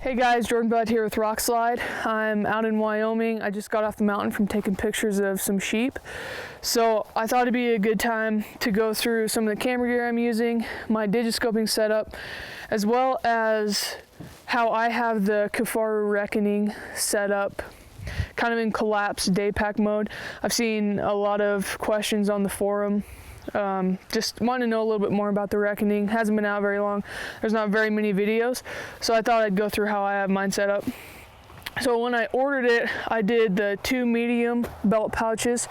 Hey guys, Jordan Budd here with Rokslide. I'm out in Wyoming. I just got off the mountain from taking pictures of some sheep. So I thought it'd be a good time to go through some of the camera gear I'm using, my Digiscoping setup, as well as how I have the Kifaru Reckoning set up kind of in collapsed day pack mode. I've seen a lot of questions on the forum. Just want to know a little bit more about the Reckoning. Hasn't been out very long. There's not very many videos, so I thought I'd go through how I have mine set up. So when I ordered it, I did the 2 medium belt pouches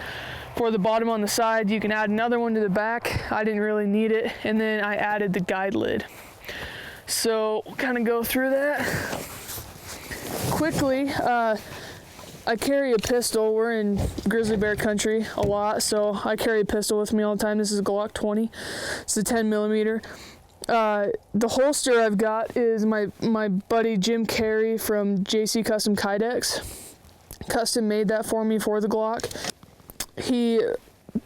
for the bottom on the side. You can add another one to the back. I didn't really need it. And then I added the guide lid. So we'll kind of go through that quickly. I carry a pistol. We're in grizzly bear country a lot, so I carry a pistol with me all the time. This is a Glock 20. It's a 10 millimeter. The holster I've got is my buddy Jim Carey from JC Custom Kydex. Custom made that for me for the Glock. He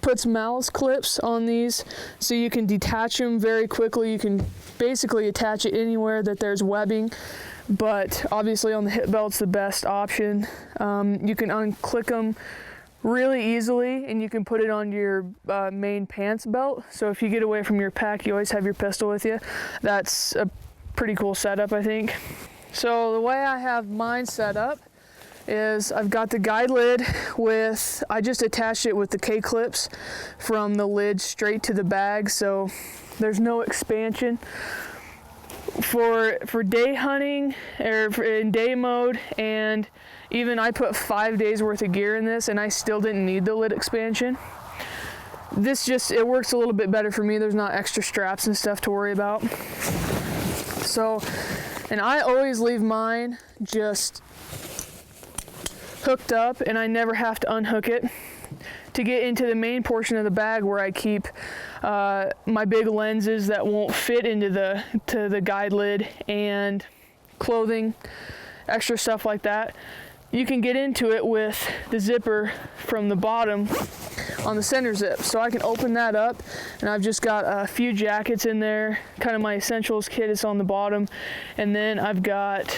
puts malice clips on these so you can detach them very quickly. You can basically attach it anywhere that there's webbing, but obviously on the hip belt's the best option. You can unclick them really easily, and you can put it on your main pants belt. So if you get away from your pack, you always have your pistol with you. That's a pretty cool setup, I think. So the way I have mine set up is I've got the guide lid with, I just attached it with the K-clips from the lid straight to the bag, so there's no expansion. For day hunting, or in day mode, and even I put 5 days worth of gear in this and I still didn't need the lid expansion. This just, it works a little bit better for me. There's not extra straps and stuff to worry about. So, and I always leave mine just hooked up, and I never have to unhook it to get into the main portion of the bag where I keep my big lenses that won't fit into the guide lid, and clothing, extra stuff like that. You can get into it with the zipper from the bottom on the center zip. So I can open that up, and I've just got a few jackets in there, kind of my essentials kit is on the bottom, and then I've got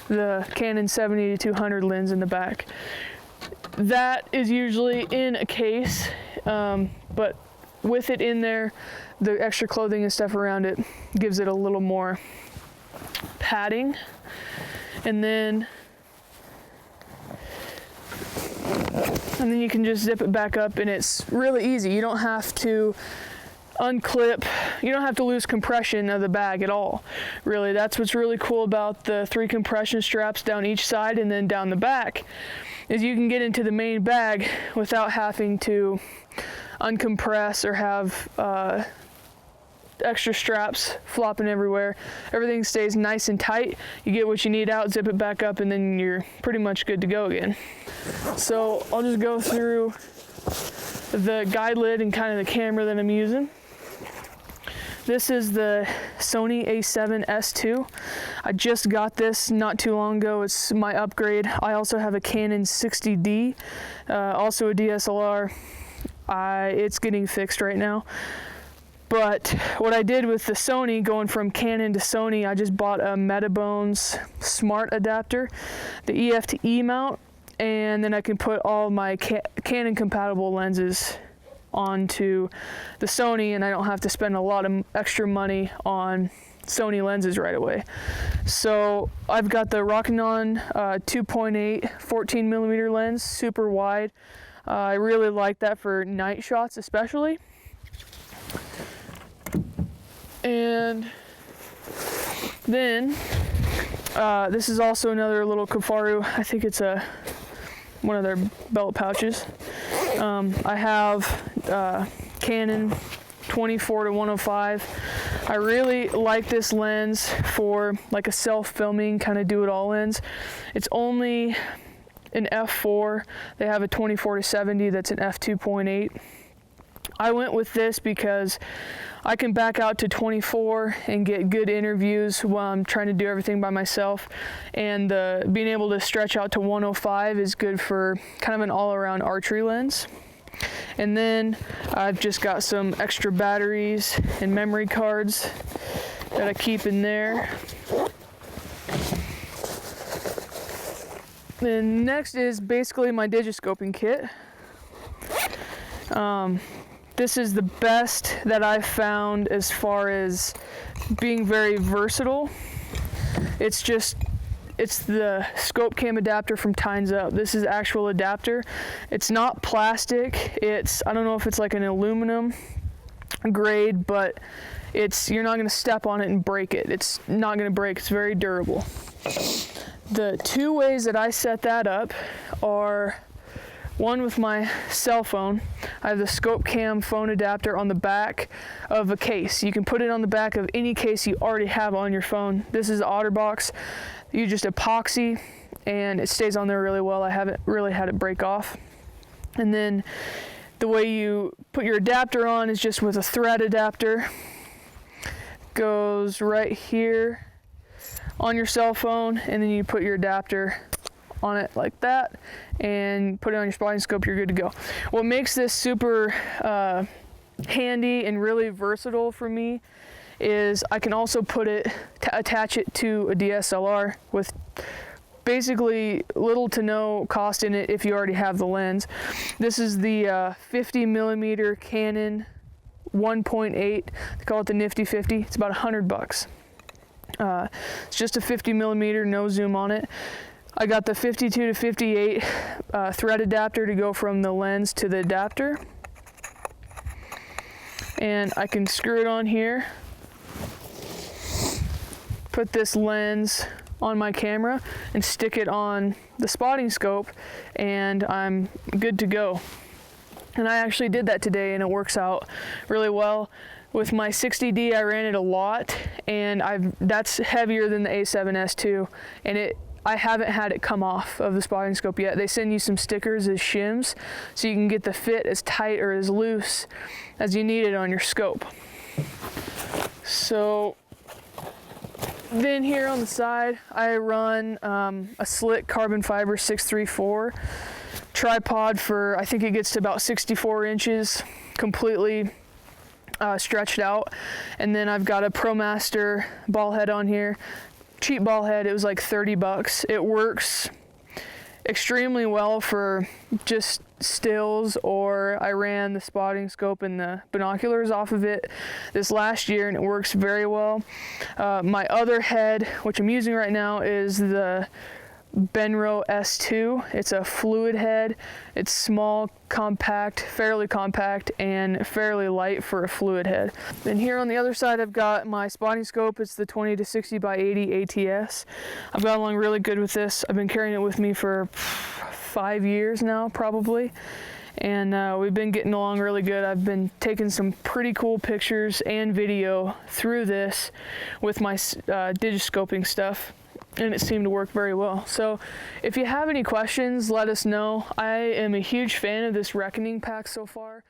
the Canon 70-200 lens in the back. That is usually in a case, but with it in there, the extra clothing and stuff around it gives it a little more padding. And then you can just zip it back up, and it's really easy. You don't have to unclip, you don't have to lose compression of the bag at all. Really, that's what's really cool about the 3 compression straps down each side and then down the back, is you can get into the main bag without having to uncompress or have extra straps flopping everywhere. Everything stays nice and tight. You get what you need out, zip it back up, and then you're pretty much good to go again. So I'll just go through the guide lid and kind of the camera that I'm using. This is the Sony A7S II. I just got this not too long ago. It's my upgrade. I also have a Canon 60D, also a DSLR. It's getting fixed right now. But what I did with the Sony, going from Canon to Sony, I just bought a Metabones Smart adapter, the EF to E mount, and then I can put all my Canon compatible lenses onto the Sony, and I don't have to spend a lot of extra money on Sony lenses right away. So I've got the Rokslide 2.8 14 millimeter lens, super wide. I really like that for night shots especially. And then this is also another little Kifaru. I think it's one of their belt pouches. I have Canon 24-105. I really like this lens for like a self-filming kind of do-it-all lens. It's only an f4. They have a 24-70 that's an f2.8. I went with this because I can back out to 24 and get good interviews while I'm trying to do everything by myself, and being able to stretch out to 105 is good for kind of an all-around archery lens. And then I've just got some extra batteries and memory cards that I keep in there. Then next is basically my Digiscoping kit. This is the best that I've found as far as being very versatile. It's the Scopecam Adapter from Time's Up. This is actual adapter. It's not plastic. I don't know if it's like an aluminum grade, but you're not gonna step on it and break it. It's not gonna break, it's very durable. The two ways that I set that up are one with my cell phone. I have the Scopecam phone adapter on the back of a case. You can put it on the back of any case you already have on your phone. This is OtterBox. You just epoxy and it stays on there really well. I haven't really had it break off. And then the way you put your adapter on is just with a thread adapter. Goes right here on your cell phone, and then you put your adapter on it like that and put it on your spotting scope, you're good to go. What makes this super handy and really versatile for me is I can also attach it to a DSLR with basically little to no cost in it if you already have the lens. This is the 50mm Canon 1.8. They call it the Nifty 50. It's about $100. It's just a 50mm, no zoom on it. I got the 52 to 58 thread adapter to go from the lens to the adapter. And I can screw it on here, put this lens on my camera and stick it on the spotting scope, and I'm good to go. And I actually did that today and it works out really well. With my 60D, I ran it a lot, and that's heavier than the A7S II, and I haven't had it come off of the spotting scope yet. They send you some stickers as shims so you can get the fit as tight or as loose as you need it on your scope. So then here on the side, I run a slick carbon fiber 634 tripod for, I think it gets to about 64 inches completely stretched out. And then I've got a ProMaster ball head on here. Cheap ball head, it was like $30. It works extremely well for just stills, or I ran the spotting scope and the binoculars off of it this last year and it works very well. My other head, which I'm using right now, is the Benro S2. It's a fluid head. It's small, compact, fairly compact, and fairly light for a fluid head. And here on the other side, I've got my spotting scope. It's the 20 to 60 by 80 ATS. I've got along really good with this. I've been carrying it with me for 5 years now, probably. And we've been getting along really good. I've been taking some pretty cool pictures and video through this with my Digiscoping stuff, and it seemed to work very well. So if you have any questions, let us know. I am a huge fan of this Reckoning pack so far.